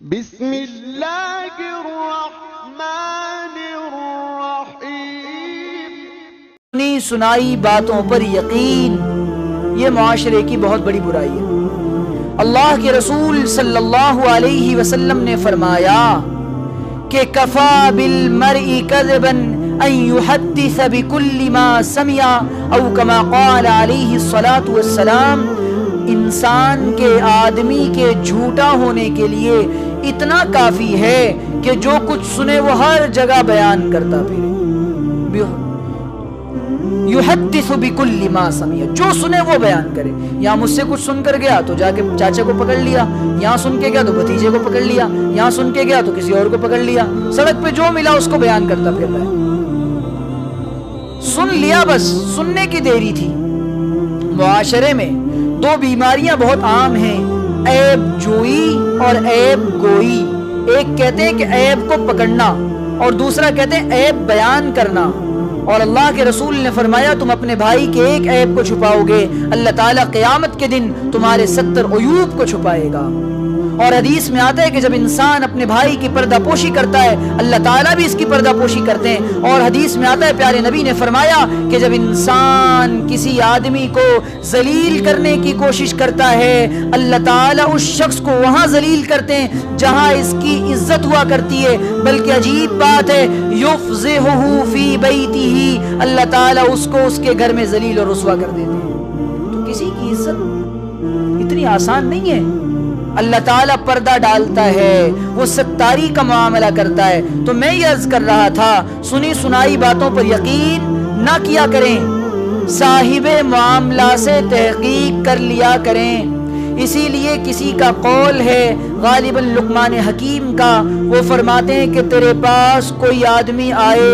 بسم اللہ الرحمن الرحیم۔ سنی سنائی باتوں پر یقین یہ معاشرے کی بہت بڑی برائی ہے۔ اللہ کے رسول صلی اللہ علیہ وسلم نے فرمایا کہ کفا بالمرء کذبا ان یحدث بکل ما سمع او کما قال علیہ الصلاۃ والسلام، انسان کے آدمی کے جھوٹا ہونے کے لیے اتنا کافی ہے کہ جو کچھ سنے وہ ہر جگہ بیان کرتا پھرے۔ یحدث بکل ما سمع، جو سنے وہ بیان کرے۔ یہاں مجھ سے کچھ سن کر گیا تو جا کے چاچا کو پکڑ لیا، یہاں سن کے گیا تو بھتیجے کو پکڑ لیا، یہاں سن کے گیا تو کسی اور کو پکڑ لیا، سڑک پہ جو ملا اس کو بیان کرتا پھر رہا ہے۔ سن لیا، بس سننے کی دیری تھی۔ معاشرے میں دو بیماریاں بہت عام ہیں، عیب جوئی اور عیب گوئی۔ ایک کہتے ہیں کہ عیب کو پکڑنا اور دوسرا کہتے ہیں عیب بیان کرنا۔ اور اللہ کے رسول نے فرمایا تم اپنے بھائی کے ایک عیب کو چھپاؤ گے، اللہ تعالیٰ قیامت کے دن تمہارے 70 عیوب کو چھپائے گا۔ اور حدیث میں آتا ہے کہ جب انسان اپنے بھائی کی پردہ پوشی کرتا ہے اللہ تعالیٰ بھی اس کی پردہ پوشی کرتے ہیں۔ اور حدیث میں آتا ہے پیارے نبی نے فرمایا کہ جب انسان کسی آدمی کو ذلیل کرنے کی کوشش کرتا ہے اللہ تعالیٰ اس شخص کو وہاں ذلیل کرتے ہیں جہاں اس کی عزت ہوا کرتی ہے، بلکہ عجیب بات ہے یفضحہ فی بیتہ، اللہ تعالیٰ اس کو اس کے گھر میں ذلیل اور رسوا کر دیتے ہیں۔ تو کسی کی عزت اتنی آسان نہیں ہے۔ اللہ تعالیٰ پردہ ڈالتا ہے، وہ ستاری کا معاملہ کرتا ہے۔ تو میں یہ عرض کر رہا تھا سنی سنائی باتوں پر یقین نہ کیا کریں، صاحب معاملہ سے تحقیق کر لیا کریں۔ اسی لیے کسی کا قول ہے غالباً لقمان حکیم کا، وہ فرماتے ہیں کہ تیرے پاس کوئی آدمی آئے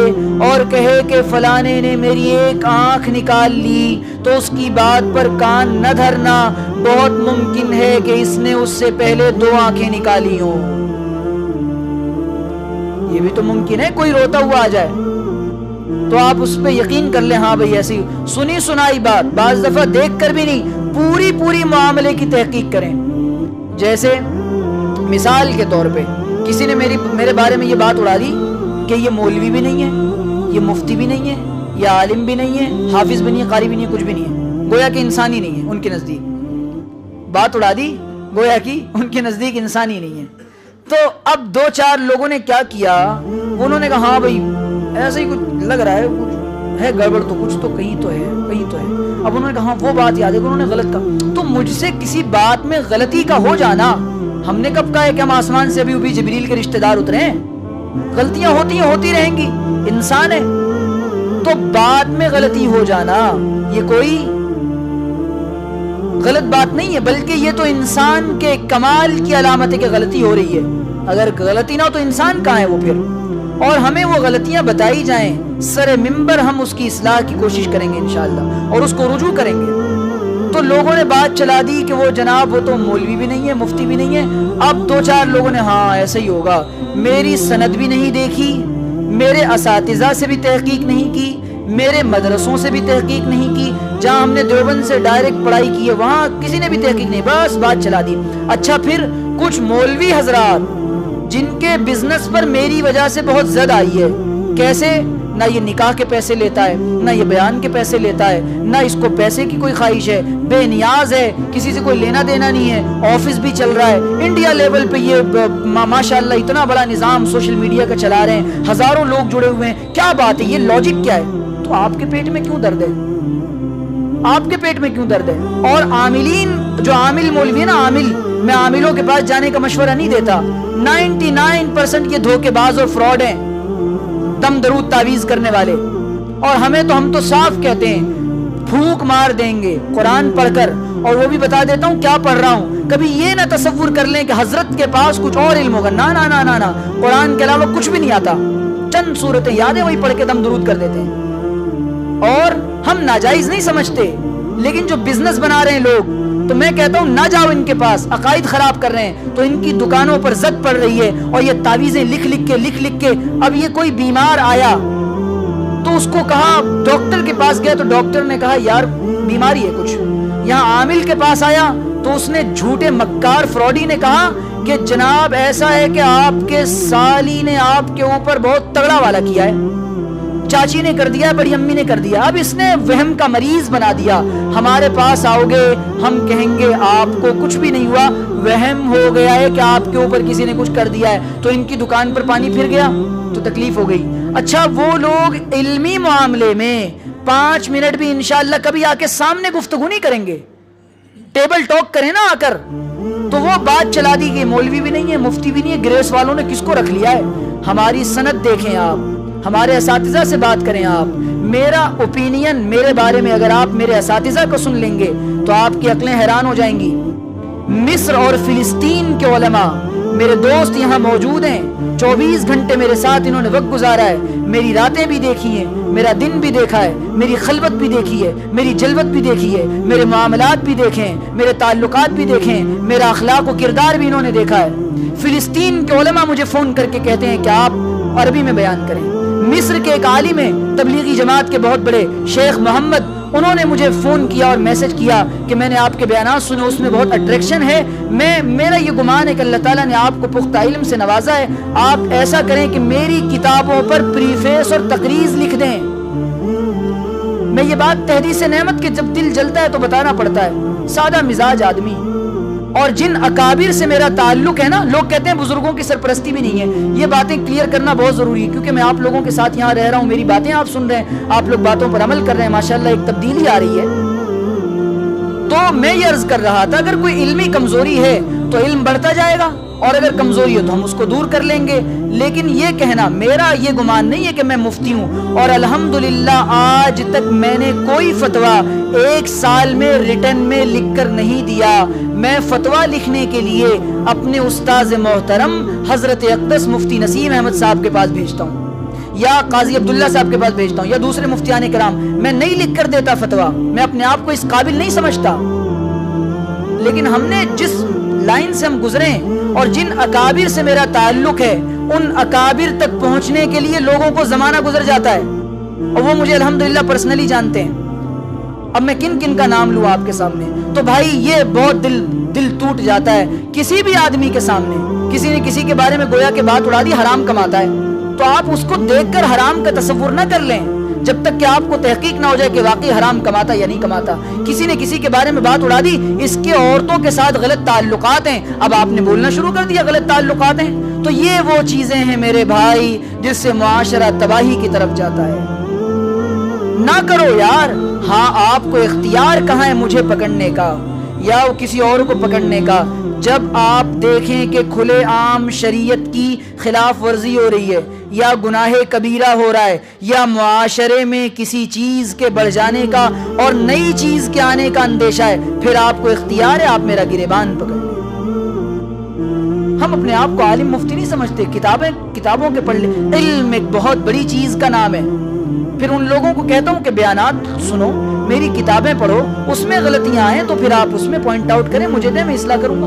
اور کہے کہ فلانے نے میری ایک آنکھ نکال لی تو اس کی بات پر کان نہ دھرنا، بہت ممکن ہے کہ اس نے اس سے پہلے 2 آنکھیں نکالی ہوں۔ یہ بھی تو ممکن ہے کوئی روتا ہوا آ جائے تو آپ اس پہ یقین کر لیں ہاں بھئی ایسی سنی سنائی بات، بعض دفعہ دیکھ کر بھی نہیں، پوری معاملے کی تحقیق کریں۔ جیسے مثال کے طور پہ کسی نے میرے بارے میں یہ بات اڑا دی کہ یہ مولوی بھی نہیں ہے، یہ مفتی بھی نہیں ہے، یہ عالم بھی نہیں ہے، حافظ بھی نہیں ہے، قاری بھی نہیں ہے، کچھ بھی نہیں ہے، گویا کہ انسان ہی نہیں ہے ان کے نزدیک۔ بات اڑا دی گویا کہ ان کے نزدیک انسان ہی نہیں ہے۔ تو اب 2-4 لوگوں نے کیا کیا، انہوں نے کہا ہاں بھائی ایسا ہی کچھ لگ رہا ہے، کچھ ہے گڑبڑ، تو کچھ تو کہیں تو ہے کہیں تو ہے۔ اب انہوں نے کہا وہ بات یاد ہے کہ انہوں نے غلط کہا۔ تو مجھ سے کسی بات میں غلطی کا ہو جانا، ہم نے کب کہا ہے کہ ہم آسمان سے ابھی جبریل کے رشتہ دار اترے ہیں؟ غلطیاں ہوتی رہیں گی، انسان ہے۔ تو بات میں غلطی ہو جانا یہ کوئی غلط بات نہیں ہے، بلکہ یہ تو انسان کے کمال کی علامت ہے کہ غلطی ہو رہی ہے۔ اگر غلطی نہ ہو تو انسان کہاں ہے وہ پھر؟ اور ہمیں وہ غلطیاں بتائی جائیں، سر ممبر ہم اس کی اصلاح کی کوشش کریں گے انشاءاللہ اور اس کو رجوع کریں گے۔ تو لوگوں نے بات چلا دی کہ وہ جناب وہ تو مولوی بھی نہیں ہے، مفتی بھی نہیں ہے۔ اب 2-4 لوگوں نے ہاں ایسا ہی ہوگا، میری سند بھی نہیں دیکھی، میرے اساتذہ سے بھی تحقیق نہیں کی، میرے مدرسوں سے بھی تحقیق نہیں کی، جہاں ہم نے دیوبند سے ڈائریکٹ پڑھائی کی ہے وہاں کسی نے بھی تحقیق نہیں، بس بات چلا دی۔ اچھا پھر کچھ مولوی حضرات جن کے بزنس پر میری وجہ سے بہت زد آئی ہے، کیسے؟ نہ یہ نکاح کے پیسے لیتا ہے، نہ یہ بیان کے پیسے لیتا ہے، نہ اس کو پیسے کی کوئی خواہش ہے، بے نیاز ہے، کسی سے کوئی لینا دینا نہیں ہے، آفس بھی چل رہا ہے، انڈیا لیول پہ یہ ماشاءاللہ اتنا بڑا نظام سوشل میڈیا کا چلا رہے ہیں، ہزاروں لوگ جڑے ہوئے ہیں۔ کیا بات ہے، یہ لاجک کیا ہے؟ تو آپ کے پیٹ میں کیوں درد ہے؟ آپ کے پیٹ میں کیوں درد ہے؟ اور عاملین جو عامل مولوی ہے نا، عامل، میں عاملوں کے پاس جانے کا مشورہ نہیں دیتا، 99% یہ دھوکے باز اور فراڈ ہیں، دم درود تعویذ کرنے والے۔ اور ہم تو صاف کہتے ہیں پھونک مار دیں گے قرآن پڑھ کر، اور وہ بھی بتا دیتا ہوں کیا پڑھ رہا ہوں۔ کبھی یہ نہ تصور کر لیں کہ حضرت کے پاس کچھ اور علم ہوگا، نہ قرآن کے علاوہ کچھ بھی نہیں آتا، چند صورتیں یاد ہیں وہی پڑھ کے دم درود کر دیتے ہیں۔ اور ہم ناجائز نہیں سمجھتے، لیکن جو بزنس بنا رہے ہیں لوگ، تو میں کہتا ہوں نہ جاؤ ان کے پاس، عقائد خراب کر رہے ہیں، تو ان کی دکانوں پر زد پڑ رہی ہے اور یہ تعویذیں لکھ لکھ کے اب یہ کوئی بیمار آیا تو اس کو کہا ڈاکٹر کے پاس گیا تو ڈاکٹر نے کہا یار بیماری ہے کچھ، یہاں عامل کے پاس آیا تو اس نے جھوٹے مکار فراڈی نے کہا کہ جناب ایسا ہے کہ آپ کے سالی نے آپ کے اوپر بہت تگڑا والا کیا ہے، چاچی نے کر دیا، بڑی امی نے کر دیا، اب اس نے وہم کا مریض بنا دیا، ہمارے پاس آؤ گے ہم کہیں گے آپ کو کچھ بھی نہیں ہوا، وہم ہو گیا ہے کہ آپ کے اوپر کسی نے کچھ کر دیا ہے، تو ان کی دکان پر پانی پھر گیا تو تکلیف ہو گئی۔ اچھا وہ لوگ علمی معاملے میں 5 منٹ بھی انشاءاللہ کبھی آ کے سامنے گفتگو نہیں کریں گے، ٹیبل ٹاک کریں نا آ کر، تو وہ بات چلا دی کہ مولوی بھی نہیں ہے، مفتی بھی نہیں ہے، گریس والوں نے کس کو رکھ لیا ہے۔ ہماری سند دیکھیں آپ، ہمارے اساتذہ سے بات کریں آپ، میرا اوپینین میرے بارے میں اگر آپ میرے اساتذہ کو سن لیں گے تو آپ کی عقلیں حیران ہو جائیں گی۔ مصر اور فلسطین کے علماء میرے دوست یہاں موجود ہیں، 24 گھنٹے میرے ساتھ انہوں نے وقت گزارا ہے، میری راتیں بھی دیکھی ہیں، میرا دن بھی دیکھا ہے، میری خلوت بھی دیکھی ہے، میری جلوت بھی دیکھی ہے، میرے معاملات بھی دیکھے ہیں، میرے تعلقات بھی دیکھے ہیں، میرا اخلاق و کردار بھی انہوں نے دیکھا ہے۔ فلسطین کے علماء مجھے فون کر کے کہتے ہیں کہ آپ عربی میں بیان کریں۔ مصر کے ایک عالم ہیں، تبلیغی جماعت کے بہت بڑے شیخ محمد، انہوں نے مجھے فون کیا اور میسج کیا کہ میں نے آپ کے بیانات سنے، اس میں بہت اٹریکشن ہے، میرا یہ گمان ہے کہ اللہ تعالیٰ نے آپ کو پختہ علم سے نوازا ہے، آپ ایسا کریں کہ میری کتابوں پر پریفیس اور تقریض لکھ دیں۔ میں یہ بات تحدیث نعمت کے جب دل جلتا ہے تو بتانا پڑتا ہے، سادہ مزاج آدمی، اور جن اکابر سے میرا تعلق ہے نا، لوگ کہتے ہیں بزرگوں کی سرپرستی بھی نہیں ہے، یہ باتیں کلیئر کرنا بہت ضروری ہے، کیونکہ میں آپ لوگوں کے ساتھ یہاں رہ رہا ہوں، میری باتیں آپ سن رہے ہیں، آپ لوگ باتوں پر عمل کر رہے ہیں، ماشاءاللہ ایک تبدیلی آ رہی ہے۔ تو میں یہ عرض کر رہا تھا اگر کوئی علمی کمزوری ہے تو علم بڑھتا جائے گا، اور اگر کمزوری ہے تو ہم اس کو دور کر لیں گے، لیکن یہ کہنا میرا یہ گمان نہیں ہے کہ میں مفتی ہوں، اور الحمدللہ آج تک میں نے کوئی فتویٰ 1 سال میں ریٹن میں لکھ کر نہیں دیا۔ میں فتویٰ لکھنے کے لیے اپنے استاذ محترم حضرت اقدس مفتی نسیم احمد صاحب کے پاس بھیجتا ہوں، یا قاضی عبداللہ صاحب کے پاس بھیجتا ہوں، یا دوسرے مفتیان کرام، میں نہیں لکھ کر دیتا فتویٰ، میں اپنے آپ کو اس قابل نہیں سمجھتا، لیکن ہم نے جس لائن سے ہم گزرے اور جن اکابر سے میرا تعلق ہے، ان اکابر تک پہنچنے کے لیے لوگوں کو زمانہ گزر جاتا ہے، اور وہ مجھے الحمدللہ پرسنلی جانتے ہیں۔ اب میں کن کن کا نام لوں آپ کے سامنے، تو بھائی یہ بہت دل ٹوٹ جاتا ہے کسی بھی آدمی کے سامنے، کسی نے کسی کے بارے میں گویا کہ بات اڑا دی حرام کماتا ہے، تو آپ اس کو دیکھ کر حرام کا تصور نہ کر لیں جب تک کہ آپ کو تحقیق نہ ہو جائے کہ واقعی حرام کماتا یا نہیں کماتا۔ کسی نے کسی کے بارے میں بات اڑا دی، اس کے عورتوں کے ساتھ غلط تعلقات ہیں، اب آپ نے بولنا شروع کر دیا غلط تعلقات ہیں، تو یہ وہ چیزیں ہیں میرے بھائی جس سے معاشرہ تباہی کی طرف جاتا ہے۔ نہ کرو یار، ہاں آپ کو اختیار کہاں ہے مجھے پکڑنے کا یا کسی اور کو پکڑنے کا، جب آپ دیکھیں کہ کھلے عام شریعت کی خلاف ورزی ہو رہی ہے، یا گناہ کبیرہ ہو رہا ہے، یا معاشرے میں کسی چیز کے بڑھ جانے کا اور نئی چیز کے آنے کا اندیشہ ہے، پھر آپ کو اختیار ہے آپ میرا گریبان پکڑ لیں۔ ہم اپنے آپ کو عالم مفتی نہیں سمجھتے، کتابوں کے پڑھ لیں، علم ایک بہت بڑی چیز کا نام ہے۔ پھر ان لوگوں کو کہتا ہوں کہ بیانات سنو، میری کتابیں پڑھو، اس میں غلطیاں آئیں تو پھر آپ اس میں پوائنٹ آؤٹ کریں، مجھے دیں، میں اصلاح کروں گا۔